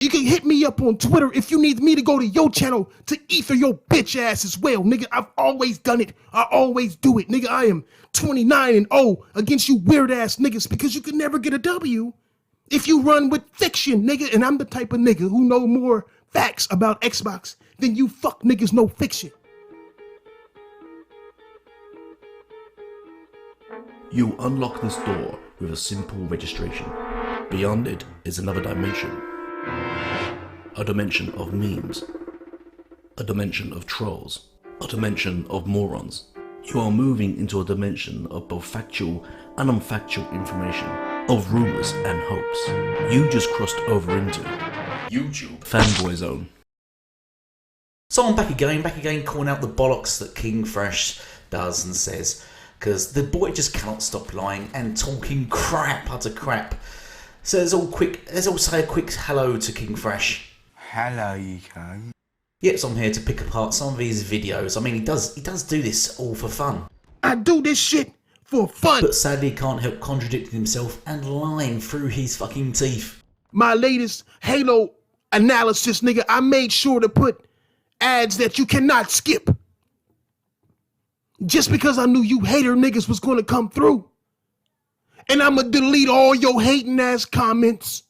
You can hit me up on Twitter if you need me to go to your channel to ether your bitch ass as well, nigga. I've always done it. I always do it, nigga. I am 29-0 against you weird ass niggas because you can never get a W if you run with fiction, nigga. And I'm the type of nigga who know more facts about Xbox than you fuck niggas know fiction. You unlock this door with a simple registration. Beyond it is another dimension. A dimension of memes. A dimension of trolls. A dimension of morons. You are moving into a dimension of both factual and unfactual information, of rumours and hopes. You just crossed over into YouTube Fanboy Zone. So I'm back again, calling out the bollocks that King Thrash does and says, because the boy just cannot stop lying and talking crap, utter crap. So let's all say a quick hello to King Thrash. Hello, E.G.G. Yes, I'm here to pick apart some of his videos. I mean, he does do this all for fun. I do this shit for fun. But sadly, he can't help contradicting himself and lying through his fucking teeth. My latest Halo analysis, nigga, I made sure to put ads that you cannot skip. Just because I knew you hater niggas was gonna come through. And I'ma delete all your hating ass comments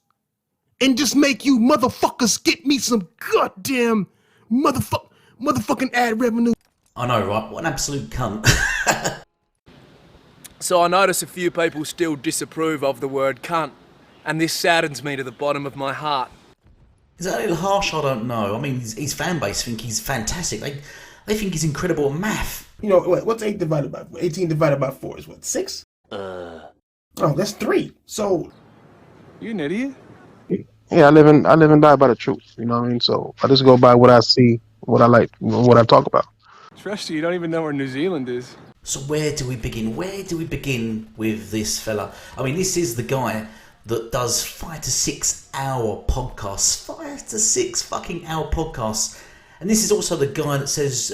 and just make you motherfuckers get me some goddamn motherfucking ad revenue. I know, right? What an absolute cunt. So I notice a few people still disapprove of the word cunt, and this saddens me to the bottom of my heart. Is that a little harsh? I don't know. I mean, his fan base think he's fantastic. They think he's incredible at math. You know, what's 8 divided by 4? 18 divided by 4 is what, 6? Oh, that's 3. So... You an idiot? Yeah, I live and die by the truth. You know what I mean? So I just go by what I see, what I like, what I talk about. Trust you don't even know where New Zealand is. So where do we begin? Where do we begin with this fella? I mean, this is the guy that does 5 to 6 hour podcasts. 5 to 6 fucking hour podcasts. And this is also the guy that says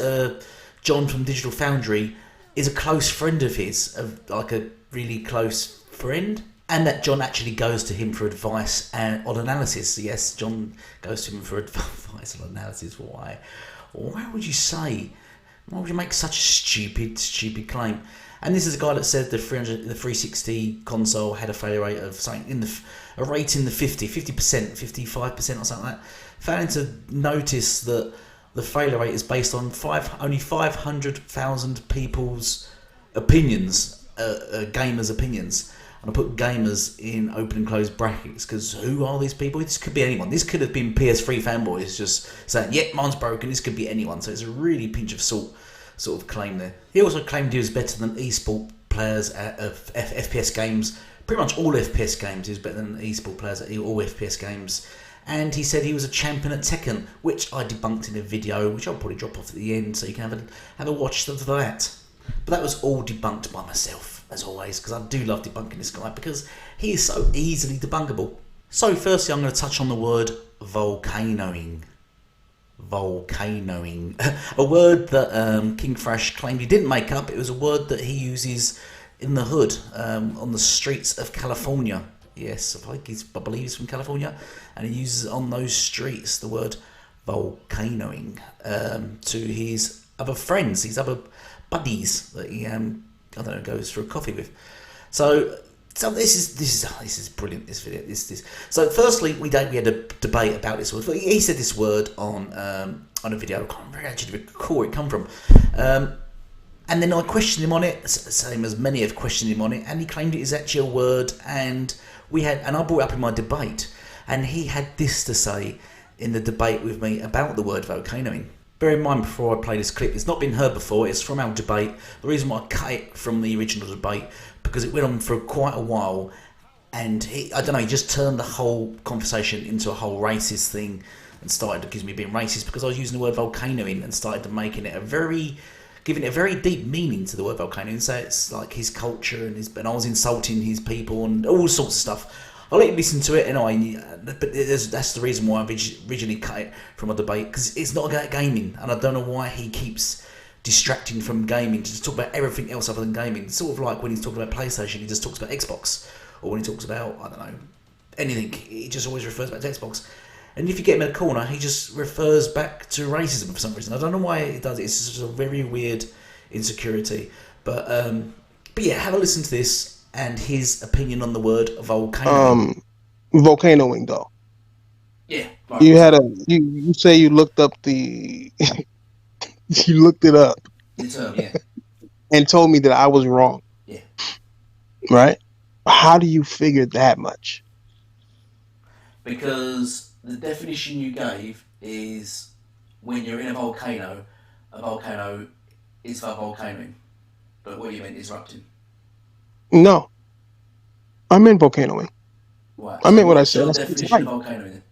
John from Digital Foundry is a close friend of his, like a really close friend. And that John actually goes to him for advice and on analysis. Yes, John goes to him for advice on analysis. Why? Why would you say? Why would you make such a stupid claim? And this is a guy that said the 360 console had a failure rate of something a rate in the 50%, 55% or something like that. Failing to notice that the failure rate is based on only 500,000 people's opinions, gamers' opinions. And I put gamers in open and closed brackets because who are these people? This could be anyone. This could have been PS3 fanboys just saying, yep, mine's broken. This could be anyone. So it's a really pinch of salt sort of claim there. He also claimed he was better than esport players at FPS games. Pretty much all FPS games. He was better than esport players at all FPS games. And he said he was a champion at Tekken, which I debunked in a video, which I'll probably drop off at the end so you can have a watch of that. But that was all debunked by myself, as always, because I do love debunking this guy because he is so easily debunkable. So firstly, I'm going to touch on the word volcanoing. Volcanoing. A word that King Thrash claimed he didn't make up. It was a word that he uses in the hood, on the streets of California. Yes, I believe he's from California. And he uses on those streets the word volcanoing to his other friends, his other buddies that he goes for a coffee with. So this is brilliant. This video, this. So firstly, we had a debate about this word. He said this word on a video. I can't really actually recall where it come from. And then I questioned him on it, same as many have questioned him on it, and he claimed it is actually a word. And I brought it up in my debate, and he had this to say in the debate with me about the word volcanoing. Bear in mind before I play this clip, it's not been heard before, it's from our debate. The reason why I cut it from the original debate, because it went on for quite a while, and he just turned the whole conversation into a whole racist thing, and started accusing me of being racist, because I was using the word volcanoing, and started to giving it a very deep meaning to the word volcanoing, so it's like his culture, and I was insulting his people, and all sorts of stuff. I'll let you listen to it anyway, but that's the reason why I originally cut it from a debate, because it's not about gaming, and I don't know why he keeps distracting from gaming to just talk about everything else other than gaming. It's sort of like when he's talking about PlayStation, he just talks about Xbox, or when he talks about, I don't know, anything, he just always refers back to Xbox. And if you get him in a corner, he just refers back to racism for some reason. I don't know why he does it. It's just a very weird insecurity. But yeah, have a listen to this and his opinion on the word volcano. Volcanoing though. Yeah. Right, You had you say you looked up the you looked it up the term, yeah. and told me that I was wrong. Yeah. Right? How do you figure that much? Because the definition you gave is when you're in a volcano is for volcanoing. But what you meant is erupting. No. I meant volcanoing. Right. I meant what I What's said. your That's definition right. of volcanoing then?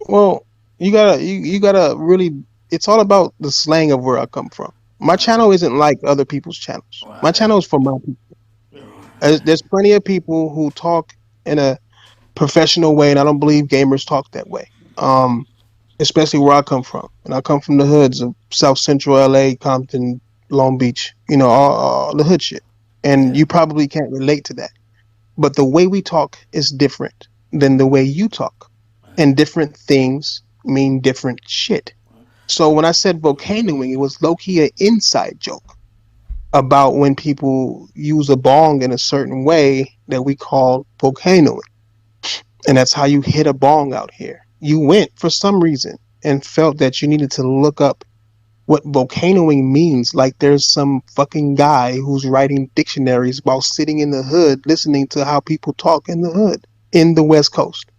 Well, you gotta really. It's all about the slang of where I come from. My channel isn't like other people's channels. Right, My okay. channel is for my people. There's plenty of people who talk in a professional way, and I don't believe gamers talk that way. Especially where I come from, and I come from the hoods of South Central LA, Compton, Long Beach. You know, all the hood shit, and Yeah. you probably can't relate to that. But the way we talk is different than the way you talk, and different things mean different shit. So when I said volcanoing, it was low key an inside joke about when people use a bong in a certain way that we call volcanoing. And that's how you hit a bong out here. You went for some reason and felt that you needed to look up what volcanoing means. Like there's some fucking guy who's writing dictionaries while sitting in the hood listening to how people talk in the hood in the West Coast,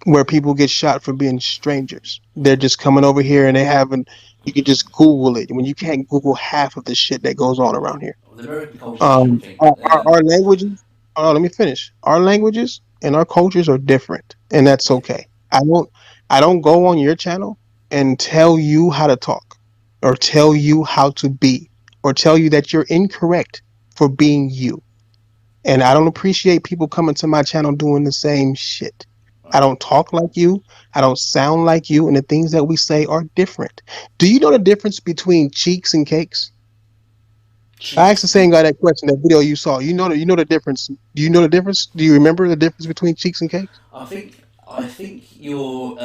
where people get shot for being strangers. They're just coming over here and they haven't. You can just Google it when you can't Google half of the shit that goes on around here. The American culture is a different thing. Our languages. Oh, let me finish. Our languages and our cultures are different, and that's okay. I don't go on your channel and tell you how to talk, or tell you how to be, or tell you that you're incorrect for being you. And I don't appreciate people coming to my channel doing the same shit. I don't talk like you. I don't sound like you, and the things that we say are different. Do you know the difference between cheeks and cakes? I asked the same guy that question, that video you saw. You know the difference. Do you know the difference? Do you remember the difference between cheeks and cakes? I think you're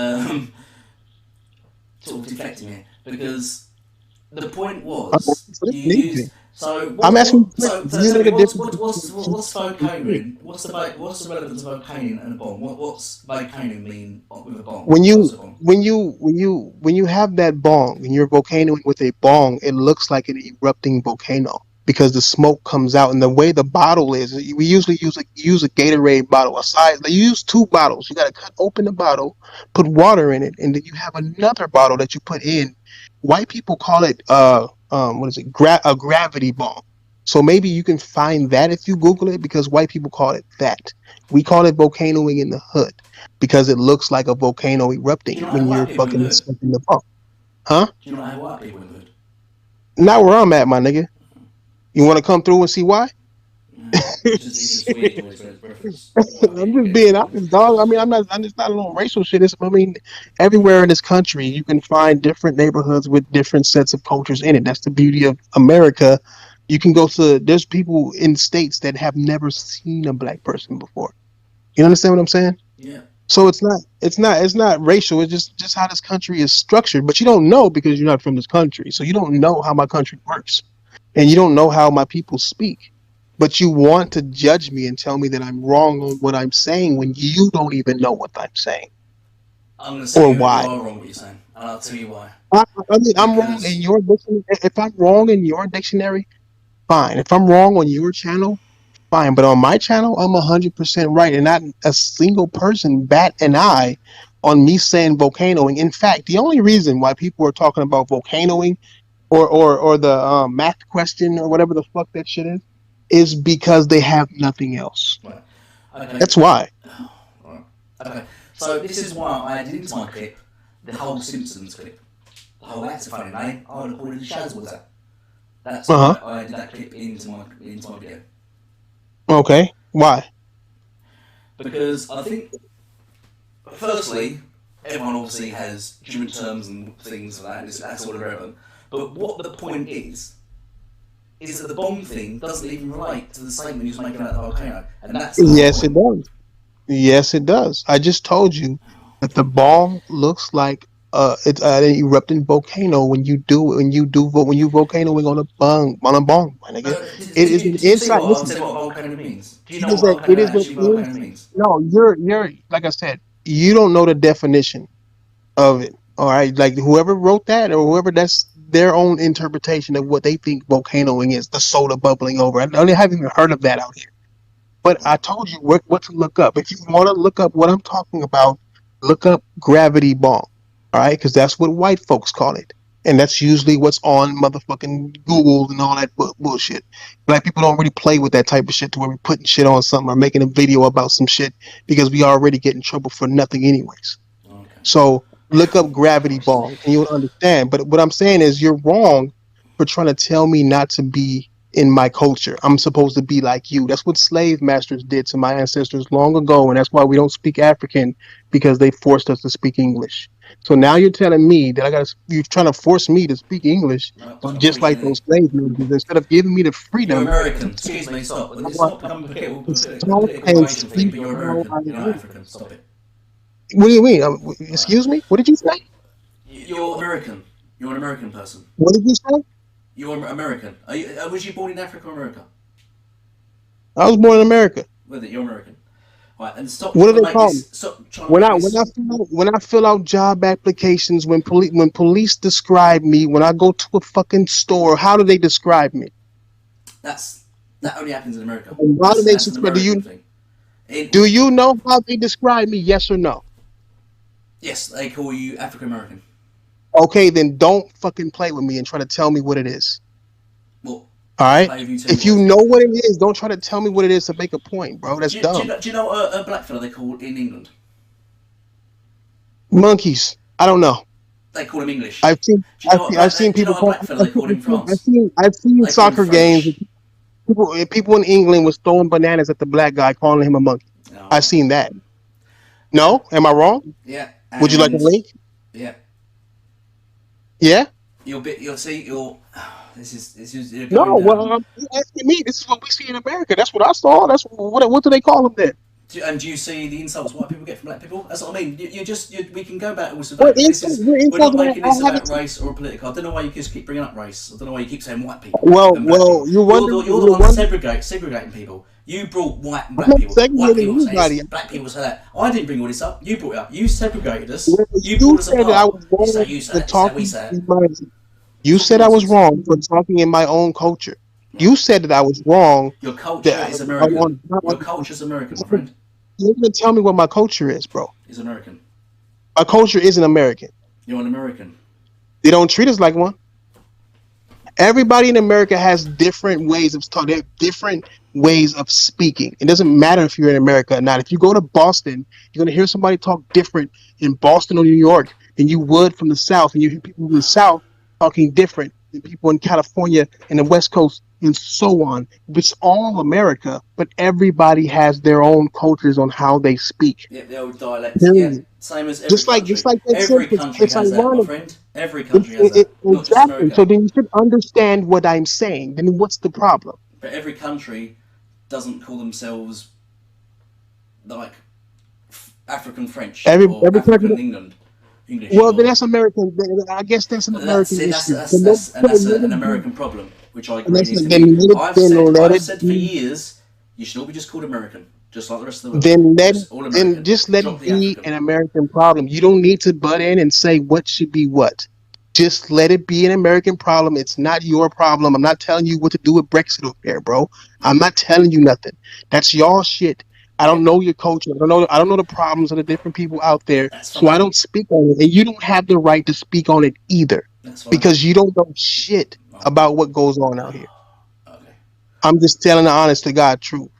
sort of deflecting here because the point was you used. So what, I'm asking. so Do you know tell me the difference between what's cheeks and cakes? volcanoing? What's the relevance of volcanoing and a bomb? What's volcanoing mean with a bomb? When What's you a bomb? when you have that bong and you're volcanoing with a bong, it looks like an erupting volcano because the smoke comes out. And the way the bottle is, we usually use a Gatorade bottle. Aside, they use two bottles. You got to cut open the bottle, put water in it, and then you have another bottle that you put in. White people call it what is it? A gravity bong. So maybe you can find that if you Google it, because white people call it that. We call it volcanoing in the hood because it looks like a volcano Do erupting you not when have you're white people in the fucking hood? stuck in the pump. Huh? Do you not have white people in the hood? Not where I'm at, my nigga. You want to come through and see why? It's just weird to always reference white I'm people just getting being in the hood. honest, dog. I mean, I'm just not a little racial shit. I mean, everywhere in this country, you can find different neighborhoods with different sets of cultures in it. That's the beauty of America. You can go to, there's people in states that have never seen a black person before. You understand what I'm saying? Yeah. So it's not racial. It's just how this country is structured. But you don't know because you're not from this country. So you don't know how my country works, and you don't know how my people speak. But you want to judge me and tell me that I'm wrong on what I'm saying when you don't even know what I'm saying I'm going to or say you why. are wrong what you're saying, and I'll tell you why. I mean, I'm wrong in Because your dictionary. If I'm wrong in your dictionary, fine. If I'm wrong on your channel, fine. But on my channel, I'm 100% right, and not a single person bat an eye on me saying volcanoing. In fact, the only reason why people are talking about volcanoing or the math question or whatever the fuck that shit is because they have nothing else. right, okay, That's why. right, okay. So this is why I added into my clip the whole Simpsons clip. The whole that's a funny name. I would have called it the Shazwater. That's Uh why huh. I added that clip into my video Okay. Why? because I think firstly everyone obviously has human terms and things like that. And that's all irrelevant. But what the point is that the bomb thing doesn't even relate to the statement he was making about the volcano, and that's the whole Yes, it point. does. Yes, it does. I just told you that the ball looks like it's an erupting volcano when you volcanoing on a bong, my nigga. It is an Did you see inside. what? I'll Listen, tell you what a volcano means. Do you it know is what a a it volcano is an actually what a volcano inside. means? No, you're like I said, you don't know the definition of it. All right, like whoever wrote that or whoever, that's their own interpretation of what they think volcanoing is. The soda bubbling over. I haven't even heard of that out here. But I told you what to look up. If you want to look up what I'm talking about, look up gravity bong. All right, because that's what white folks call it, and that's usually what's on motherfucking Google and all that bullshit. Black people don't really play with that type of shit to where we putting shit on something or making a video about some shit because we already get in trouble for nothing anyways. Okay. So look up gravity bong and you'll understand. But what I'm saying is you're wrong for trying to tell me not to be in my culture. I'm supposed to be like you. That's what slave masters did to my ancestors long ago, and that's why we don't speak African because they forced us to speak English. So now you're telling me that you're trying to force me to speak English, I'm not but trying to just force you like those anything. slave masters, instead of giving me the You're freedom American. Excuse me, stop. Let's not become a to talk political and engagement thing, speak but you're how I American. You're not am. African. Stop it. What do you mean? Alright. Excuse me? What did you say? You're American. You're an American person. What did you say? You're American. Was you born in Africa or America? I was born in America. Whether you're American. Right, and stop What trying do to they make call me? this. Stop trying to make this. When I fill out job applications, when police describe me, when I go to a fucking store, how do they describe me? That only happens in America. And why do they That's an describe? Do American you thing. do you know how they describe me? Yes or no? Yes, they call you African American. Okay, then don't fucking play with me and try to tell me what it is. Well, All right. play with you too. If you know what it is, don't try to tell me what it is to make a point, bro. That's dumb. Do you know a black fella they call in England? Monkeys. I don't know. They call him English. I've seen Do you know what I've do seen you know people what a call black fella they call in France? I've seen They call him soccer games. French. People in England was throwing bananas at the black guy, calling him a monkey. Oh, I've seen that. No, am I wrong? yeah. Would you like a link? Yeah. Yeah. You'll see. This is you're No. going Well, down. you asking me. This is what we see in America. That's what I saw. That's what do they call them then? And do you see the insults white people get from black people? That's what I mean. We can go back all What debate. insult? What We're not insult? making I this haven't about race or political. I don't know why you just keep bringing up race. I don't know why you keep saying white people Well, and black people. you wonder. You're the one segregating people. You brought white and I'm black not people. White segregating people say anybody. this, black people say that. I didn't bring all this up. You brought it up. You segregated us. Well, You brought us said that I apart. was wrong You say for it. Say we talking say it. in my. You said I was wrong for talking in my own culture. You said that I was wrong. Your culture is American. Your culture's American, my friend. You're gonna tell me what my culture is, bro. Is American. My culture isn't American. You're an American. They don't treat us like one. Everybody in America has different ways of talking, different ways of speaking. It doesn't matter if you're in America or not. If you go to Boston, you're gonna hear somebody talk different in Boston or New York than you would from the South, and you hear people from the South talking different than people in California and the West Coast, and so on. It's all America, but everybody has their own cultures on how they speak. Yeah, the old dialects. Yeah, Period. same as every Just country. like that Every sentence, country it's has that, my ironic. friend. Every country has that. Not just Exactly. America. So then you should understand what I'm saying. Then what's the problem? But every country doesn't call themselves like African French Every or African country. England. English. Well, or, then that's American. I guess that's an American issue. That's an American problem, which I agree needs to then be. let I've it said for be. years, you should all be just called American, just like the rest of the world. Then just let Drop it the be African. an American problem. You don't need to butt in and say what should be what. Just let it be an American problem. It's not your problem. I'm not telling you what to do with Brexit over there, bro. I'm not telling you nothing. That's y'all shit. I don't know your culture. I don't know the problems of the different people out there. So I don't speak on it. And you don't have the right to speak on it either. That's fine. Because you don't know shit about what goes on out here. Okay. I'm just telling the honest to God truth.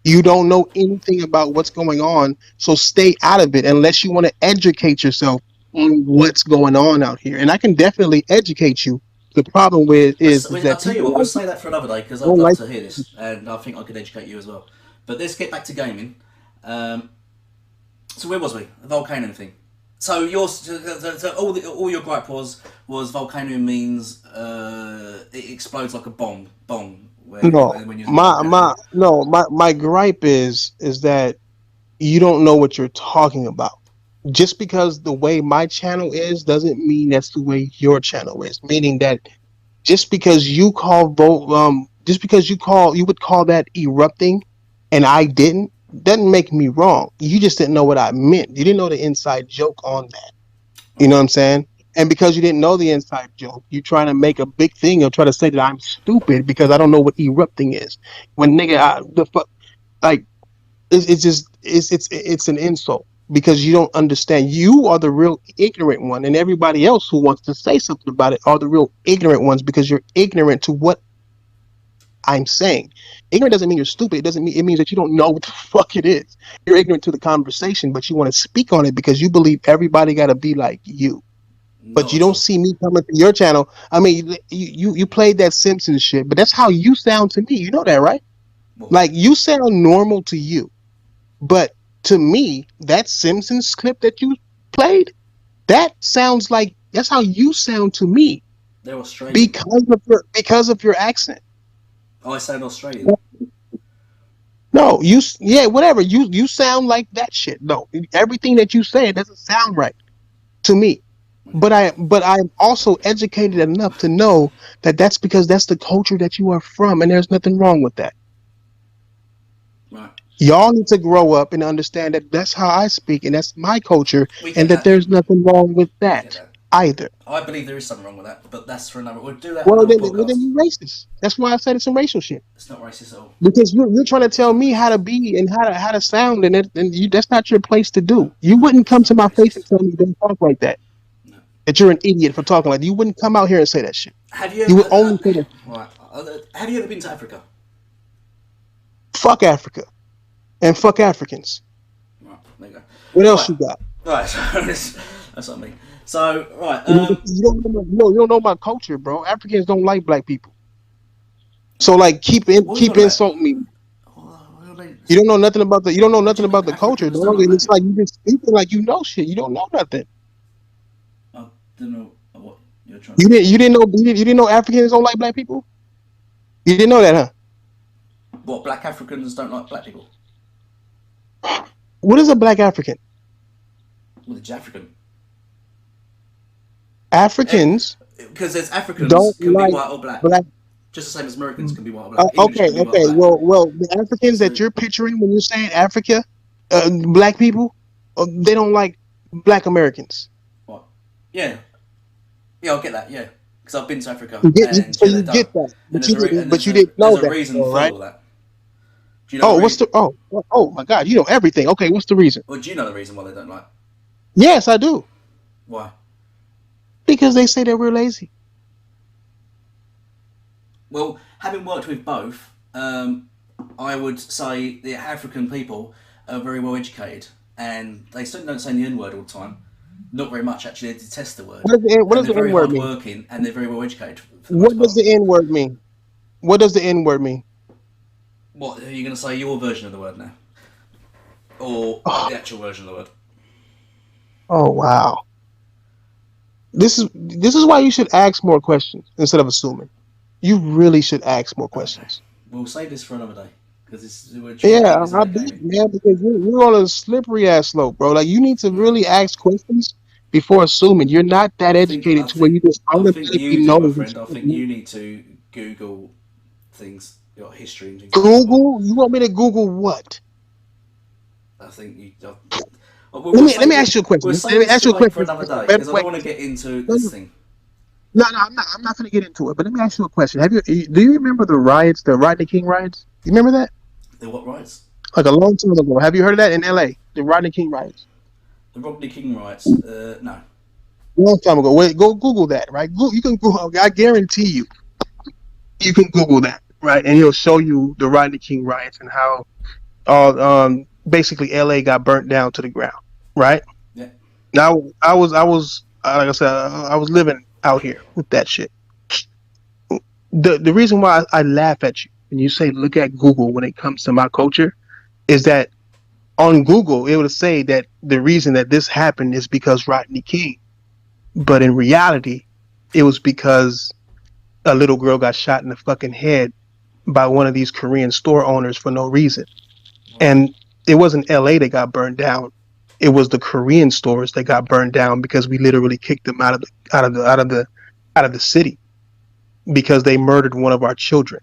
You don't know anything about what's going on, so stay out of it unless you want to educate yourself on what's going on out here. And I can definitely educate you. The problem with is I'll that tell you what, we'll say that for another day because I'd don't love like to hear this, and I think I could educate you as well. But let's get back to gaming. So where was we? The volcano thing. So all your gripe was volcano means it explodes like a bomb. When you're my gripe is that you don't know what you're talking about. just because the way my channel is doesn't mean that's the way your channel is. Meaning that just because just because you would call that erupting, and I didn't, doesn't make me wrong. You just didn't know what I meant. You didn't know the inside joke on that. You know what I'm saying? And because you didn't know the inside joke, you trying to make a big thing or try to say that I'm stupid because I don't know what erupting is. When nigga, the fuck, like it's just it's an insult because you don't understand. You are the real ignorant one, and everybody else who wants to say something about it are the real ignorant ones because you're ignorant to what I'm saying. Ignorant doesn't mean you're stupid. It doesn't mean it means that you don't know what the fuck it is. You're ignorant to the conversation, but you want to speak on it because you believe everybody got to be like you. But Not you at don't all. see me coming to your channel. I mean, you played that Simpsons shit, but that's how you sound to me. You know that, right? Well, Like you sound normal to you. But to me, that Simpsons clip that you played, that sounds like that's how you sound to me they're Australian. because of your accent. I sound Australian. No, yeah, whatever. You sound like that shit. No, everything that you say it doesn't sound right to me. But I'm also educated enough to know that that's because that's the culture that you are from, and there's nothing wrong with that. Right. Y'all need to grow up and understand that that's how I speak and that's my culture We and get that that. there's nothing wrong with We get that that. either. I believe there is something wrong with that, but that's for another. We'll do that on Well, another then podcast. you're racist. That's why I said it's some racial shit. It's not racist at all. Because you're trying to tell not me how to racist. be and how to sound, and you that's not your place to do. No, You no, wouldn't it's come to not my face and racist. tell me don't talk like that. No. That you're an idiot for talking like that. You wouldn't come out here and say that shit. Have you You ever? would only say that. Right. Have you ever been to Africa? Fuck Africa and fuck Africans. Right. There you go. What else Right. you got? Right. So that's what I mean. So right. You don't know my culture, bro. Africans don't like black people. So like What are we keep on about? insulting me. What are they- You don't know nothing about the you don't know What do nothing you mean about the culture, Africans don't dog. like And black it's like people? you just speaking like you know shit. You don't know nothing. I don't know what you're trying to. You didn't know Africans don't like black people. You didn't know that, huh? What, black Africans don't like black people? What is a black African? Well, it's African. Africans Because there's Africans don't can be like white or black. black. Just the same as Americans can be white or black. English Okay, can be white or okay. black. Well, the Africans So, that you're picturing when you're saying Africa, black people, they don't like black Americans. what? Yeah. Yeah, I'll get that, yeah. Because I've been to Africa, and So yeah, you they get don't. that, And but you didn't there's know a that, reason all for right? all that. Do you know the reason? Oh my God, you know everything. Okay, what's the reason? Or do you know the reason why they don't like? Yes, I do. Why? Because they say that we're lazy. Well, having worked with both, I would say the African people are very well educated, and they certainly don't say the N word all the time. Not very much, actually. They detest the word, What and does they're the N very word hard mean? working, and they're very well educated for the most What does part. the N word mean? What does the N word mean? What are you going to say? Your version of the word now, or the actual version of the word? Oh wow. This is why you should ask more questions instead of assuming. You really should ask more Okay, questions. we'll save this for another day because we're trying to Yeah, keep this I bet, entertaining. man, because you're on a slippery ass slope, bro. Like you need to No, really ask questions before assuming. You're not that I think educated to where you just I think automatically you do, know my what friend. I you think know. you need to Google things, your history and things like that. Google? You want me to Google what? I think you. We'll Let save me ask it. you a question. We'll Let save me this ask you a debate for question. another day Wait, because I don't wait. want to get into No, this thing. I'm not gonna get into it. But let me ask you a question. Do you remember the riots, the Rodney King riots? You remember that? The what riots? Like a long time ago. Have you heard of that in LA? The Rodney King riots. The Rodney King riots? No. Long time ago. Wait, go Google that, right? You can Google. I guarantee you can Google that, right? And it'll show you the Rodney King riots and how basically LA got burnt down to the ground, right? Yeah. Now I was like I said, I was living out here with that shit. The reason why I laugh at you when you say look at Google when it comes to my culture is that on Google it would say that the reason that this happened is because Rodney King, but in reality, it was because a little girl got shot in the fucking head by one of these Korean store owners for no reason. Right. And it wasn't LA that got burned down. It was the Korean stores that got burned down because we literally kicked them out of the city because they murdered one of our children.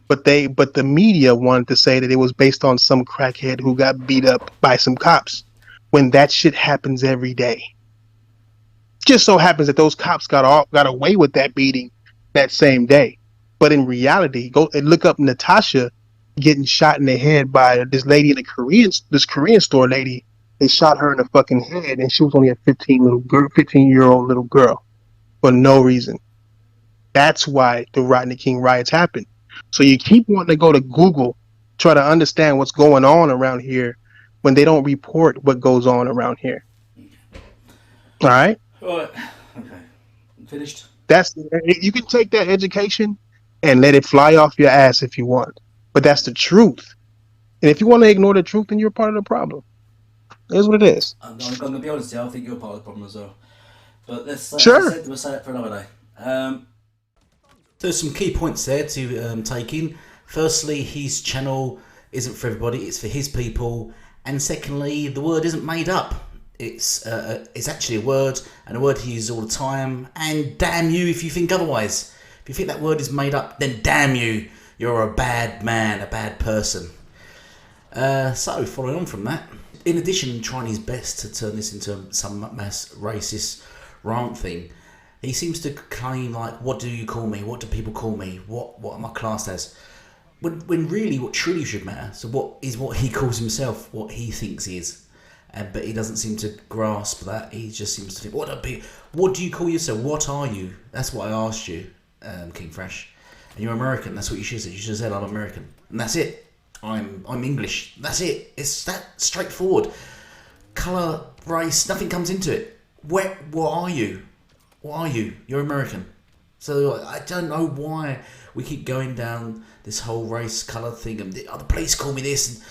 But the media wanted to say that it was based on some crackhead who got beat up by some cops when that shit happens every day. Just so happens that those cops got away with that beating that same day. But in reality, go and look up Natasha getting shot in the head by this lady in this Korean store lady. They shot her in the fucking head, and she was only a 15-year-old little girl for no reason. That's why the Rodney King riots happened. So you keep wanting to go to Google, try to understand what's going on around here, when they don't report what goes on around here. All right. Right. Okay. Finished. You can take that education and let it fly off your ass if you want, but that's the truth. And if you want to ignore the truth, then you're part of the problem. It is what it is. I'm going to be honest here, I think you're part of the problem as well. But Sure. we'll say that for another day. There's some key points there to take in. Firstly, his channel isn't for everybody, it's for his people. And secondly, the word isn't made up. It's actually a word, and a word he uses all the time. And damn you if you think otherwise. If you think that word is made up, then damn you, you're a bad man, a bad person. So, following on from that, in addition to trying his best to turn this into some mass racist rant thing, he seems to claim, like, what do you call me? What do people call me? What am I classed as? When really what truly should matter, so what he calls himself, what he thinks he is. But he doesn't seem to grasp that. He just seems to think, what do you call yourself? What are you? That's what I asked you, King Thrash. And you're American. That's what you should have said. You should have said, I'm American. And that's it. I'm English. That's it. It's that straightforward. Colour, race, nothing comes into it. What are you? What are you? You're American. So I don't know why we keep going down this whole race, colour thing. And the police call me this. And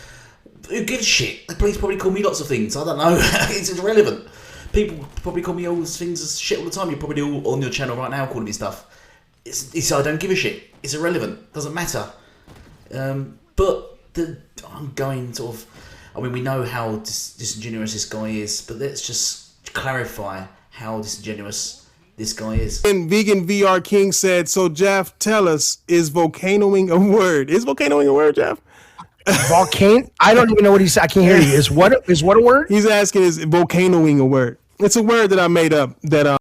who gives a shit? The police probably call me lots of things. I don't know. It's irrelevant. People probably call me all these things as shit all the time. You're probably all on your channel right now calling me stuff. It's I don't give a shit. It's irrelevant. Doesn't matter. But I'm going sort of. I mean, we know how disingenuous this guy is, but let's just clarify how disingenuous this guy is. And Vegan VR King said, so Jeff, tell us, is volcanoing a word? Is volcanoing a word, Jeff? Volcano? I don't even know what he said. I can't hear you. Is what a word? He's asking, is volcanoing a word? It's a word that I made up that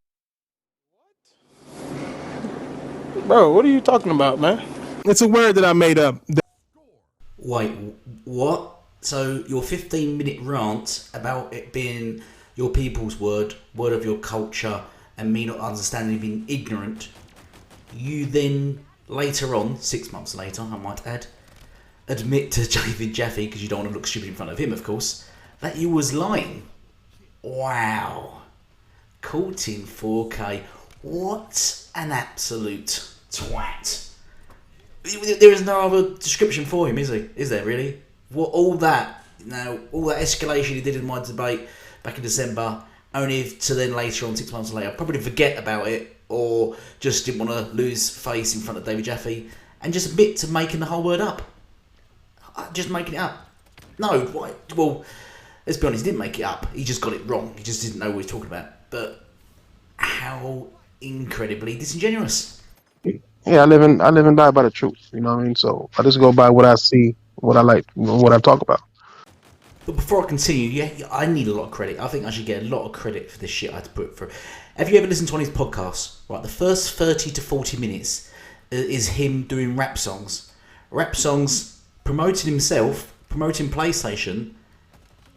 Bro, what are you talking about, man? It's a word that I made up. Wait, what? So your 15-minute rant about it being your people's word of your culture, and me not understanding, being ignorant, you then later on, 6 months later, I might add, admit to David Jaffe, because you don't want to look stupid in front of him, of course, that you was lying. Wow. Caught in 4K. What an absolute twat. There is no other description for him, is he? Is there really? What all that escalation he did in my debate back in December, only to then later on, 6 months later, probably forget about it, or just didn't want to lose face in front of David Jaffe, and just admit to making the whole word up. Just making it up. No, why? Well, let's be honest, he didn't make it up. He just got it wrong. He just didn't know what he was talking about. But how incredibly disingenuous. Yeah, I live and die by the truth. You know what I mean? So I just go by what I see, what I like, what I talk about. But before I continue, I need a lot of credit. I think I should get a lot of credit for this shit I had to put through. Have you ever listened to one of his podcasts? Right, the first 30 to 40 minutes is him doing rap songs. Rap songs, promoting himself, promoting PlayStation,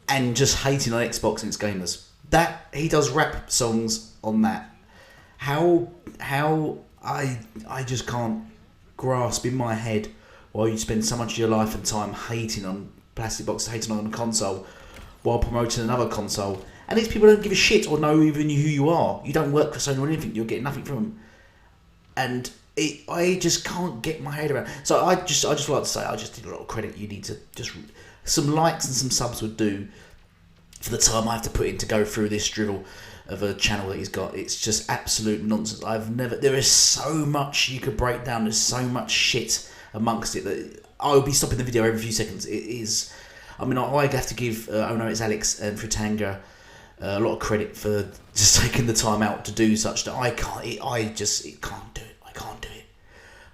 and just hating on Xbox and its gamers. That he does rap songs on that. How I just can't grasp in my head why you spend so much of your life and time hating on plastic boxes, hating on a console, while promoting another console. And these people don't give a shit or know even who you are. You don't work for Sony or anything. You're getting nothing from them. And I just can't get my head around. So I just like to say, I just need a lot of credit. You need to just some likes and some subs would do for the time I have to put in to go through this drivel of a channel that he's got. It's just absolute nonsense. There is so much you could break down. There's so much shit amongst it that I'll be stopping the video every few seconds. It is, I mean, I have to give Oh No It's Alex and Fritanga a lot of credit for just taking the time out to do such that I can't do it. I can't do it.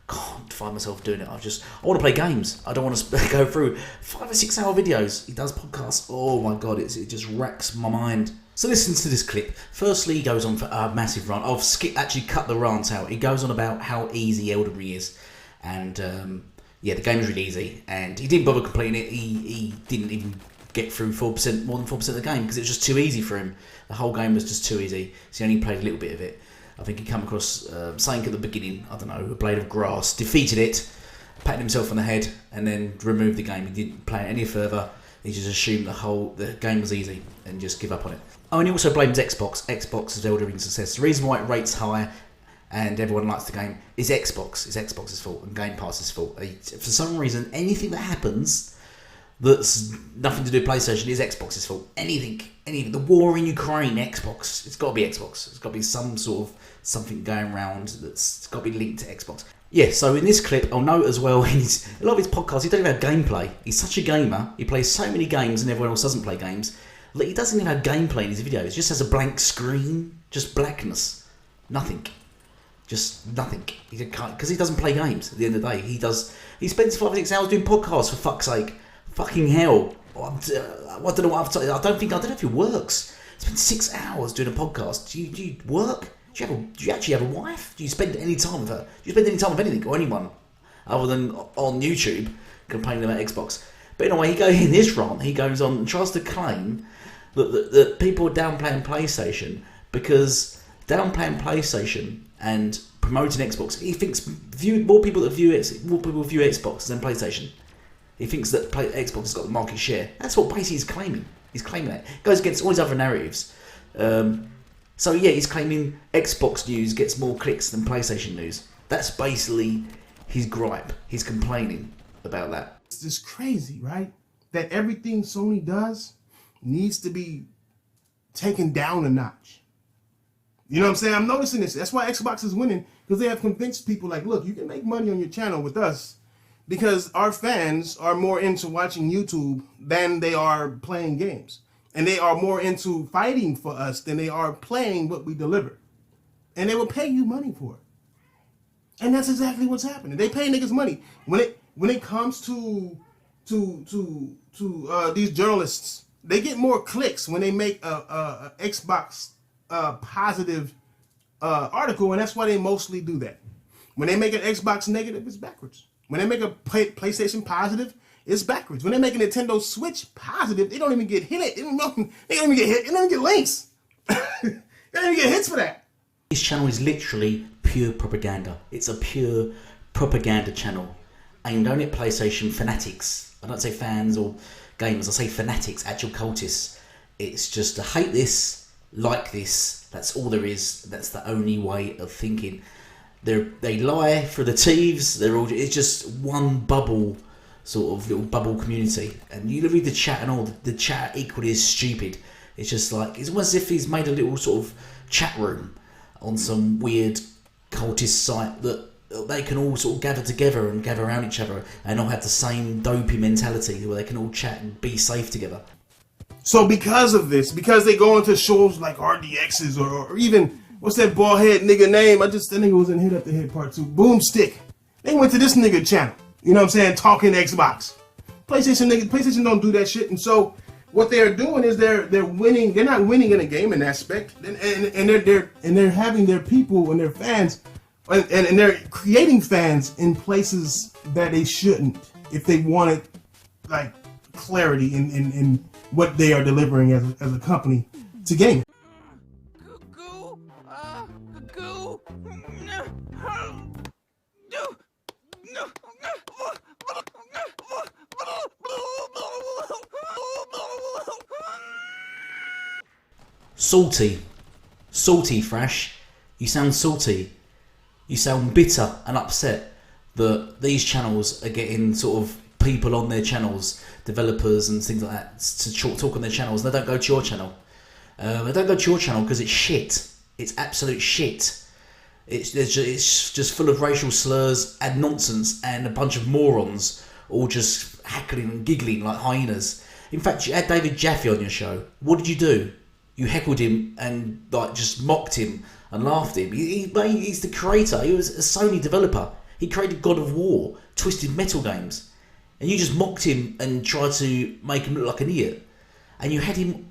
Can't find myself doing it. I want to play games. I don't want to go through 5 or 6 hour videos. He does podcasts. Oh my god, it just racks my mind. So listen to this clip. Firstly, he goes on for a massive rant. I've actually cut the rant out. He goes on about how easy Elden Ring is, and the game is really easy. And he didn't bother completing it. He didn't even get through more than 4% of the game because it was just too easy for him. The whole game was just too easy. So he only played a little bit of it. I think he came across something at the beginning, I don't know, a blade of grass, defeated it, patted himself on the head, and then removed the game. He didn't play it any further. He just assumed the game was easy and just give up on it. Oh, and he also blames Xbox. Xbox's Elden Ring success. The reason why it rates high and everyone likes the game is Xbox. It's Xbox's fault and Game Pass's fault. For some reason, anything that happens that's nothing to do with PlayStation is Xbox's fault. Anything. The war in Ukraine, Xbox. It's got to be Xbox. It's got to be some sort of something going around that's got to be linked to Xbox. Yeah, so in this clip, I'll note as well, a lot of his podcasts, he doesn't even have gameplay. He's such a gamer. He plays so many games and everyone else doesn't play games. Like, he doesn't even have gameplay in his videos. He just has a blank screen. Just blackness. Nothing. Just nothing. Because he doesn't play games at the end of the day. He spends 5 or 6 hours doing podcasts, for fuck's sake. Fucking hell. I don't know what I've told you. I don't know if it works. Spend 6 hours doing a podcast. Do you work? Do you actually have a wife? Do you spend any time with her? Do you spend any time with anything or anyone other than on YouTube complaining about Xbox? But anyway, in this rant, he goes on and tries to claim that people are downplaying PlayStation because downplaying PlayStation and promoting Xbox, he thinks more people view Xbox than PlayStation. He thinks that Xbox has got the market share. That's what basically he's claiming. He's claiming that. It goes against all his other narratives. So yeah, he's claiming Xbox news gets more clicks than PlayStation news. That's basically his gripe. He's complaining about that. It's just crazy, right? That everything Sony does needs to be taken down a notch. You know what I'm saying? I'm noticing this. That's why Xbox is winning, because they have convinced people like, look, you can make money on your channel with us because our fans are more into watching YouTube than they are playing games. And they are more into fighting for us than they are playing what we deliver. And they will pay you money for it. And that's exactly what's happening. They pay niggas money. When it comes to these journalists, they get more clicks when they make a Xbox positive article, and that's why they mostly do that. When they make an Xbox negative, it's backwards. When they make a PlayStation positive, it's backwards. When they make a Nintendo Switch positive, they don't even get hit. They don't even get hit. They don't even get links. They don't even get hits for that. This channel is literally pure propaganda. It's a pure propaganda channel aimed only at PlayStation fanatics. I don't say fans or gamers. I say fanatics, actual cultists. It's just to hate this, like this. That's all there is. That's the only way of thinking. They lie for the thieves. It's just one bubble, sort of little bubble community. And you read the chat and all, the chat equally is stupid. It's just like, it's almost as if he's made a little sort of chat room on some weird cultist site that they can all sort of gather together and gather around each other and all have the same dopey mentality where they can all chat and be safe together. So because of this, because they go into shows like RDXs or even, what's that bald head nigga name? That nigga was in Hit Up the Head Part 2. Boomstick. They went to this nigga channel. You know what I'm saying? Talking Xbox. PlayStation don't do that shit. And so what they're doing is they're winning. They're not winning in a gaming aspect. And they're having their people and their fans and they're creating fans in places that they shouldn't if they wanted like clarity in what they are delivering as a company to gaming. Salty, Thrash. You sound salty. You sound bitter and upset that these channels are getting sort of people on their channels, developers and things like that, to talk on their channels. They don't go to your channel. They don't go to your channel because it's shit. It's absolute shit. It's just full of racial slurs and nonsense and a bunch of morons all just hackling and giggling like hyenas. In fact, you had David Jaffe on your show. What did you do? You heckled him and like just mocked him and laughed at him. He's the creator. He was a Sony developer. He created God of War, Twisted Metal games. And you just mocked him and tried to make him look like an idiot. And you had him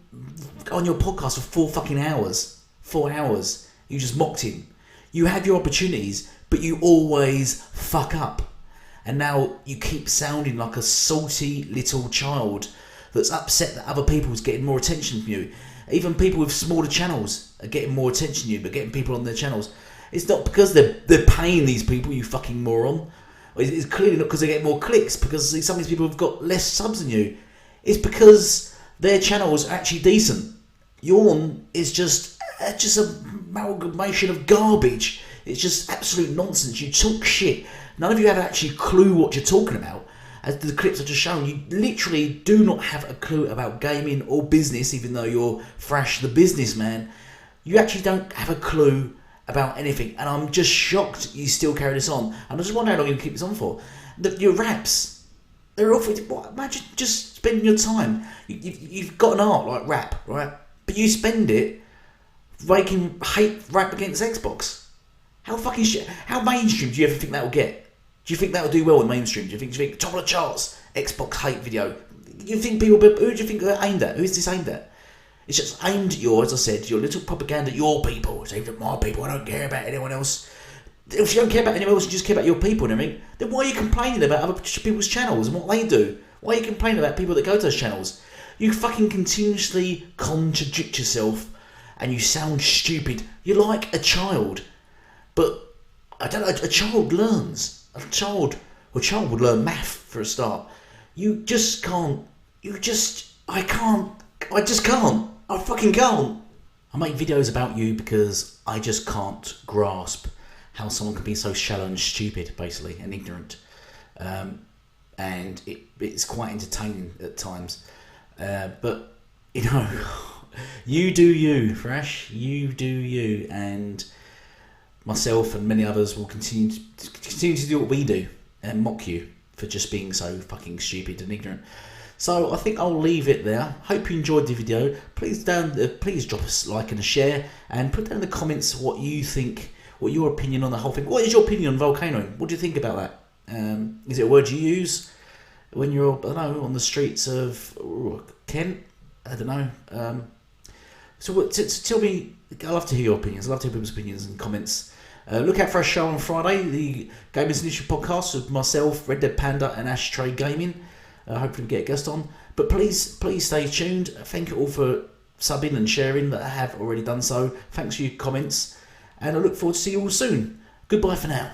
on your podcast for 4 fucking hours. 4 hours. You just mocked him. You have your opportunities, but you always fuck up. And now you keep sounding like a salty little child that's upset that other people's getting more attention from you. Even people with smaller channels are getting more attention than you, but getting people on their channels. It's not because they're paying these people, you fucking moron. It's clearly not because they get more clicks, because some of these people have got less subs than you. It's because their channels are actually decent. Yourn is just an amalgamation of garbage. It's just absolute nonsense. You talk shit. None of you have actually a clue what you're talking about. As the clips I've just shown, you literally do not have a clue about gaming or business, even though you're Thrash the businessman. You actually don't have a clue about anything, and I'm just shocked you still carry this on. And I just wonder how long you can keep this on for. Your raps, they're awful. Imagine just spending your time. You've got an art like rap, right? But you spend it making hate rap against Xbox. How fucking shit? How mainstream do you ever think that will get? Do you think that will do well in mainstream? Do you think top of the charts, Xbox hate video? You think people? Who do you think they're aimed at? Who is this aimed at? It's just aimed at as I said, your little propaganda, your people. It's aimed at my people. I don't care about anyone else. If you don't care about anyone else, you just care about your people and everything, then why are you complaining about other people's channels and what they do? Why are you complaining about people that go to those channels? You fucking continuously contradict yourself and you sound stupid. You're like a child. But, I don't know, a child learns. A child would learn math for a start. You just can't. I just can't. I fucking can't. I make videos about you because I just can't grasp how someone can be so shallow and stupid, basically, and ignorant. And it's quite entertaining at times. But, you know, you do you, Thrash. You do you. And myself and many others will continue to do what we do and mock you for just being so fucking stupid and ignorant. So I think I'll leave it there. Hope you enjoyed the video. Please drop us a like and a share, and put down in the comments what you think, what your opinion on the whole thing. What is your opinion on volcanoing? What do you think about that? Is it a word you use when you're, I don't know, on the streets of Kent? I don't know. So tell me. I love to hear your opinions. I love to hear people's opinions and comments. Look out for our show on Friday, the Gamers Initiative podcast with myself, Red Dead Panda, and Ashtray Gaming. Hopefully we get a guest on. But please stay tuned. Thank you all for subbing and sharing that have already done so. Thanks for your comments. And I look forward to seeing you all soon. Goodbye for now.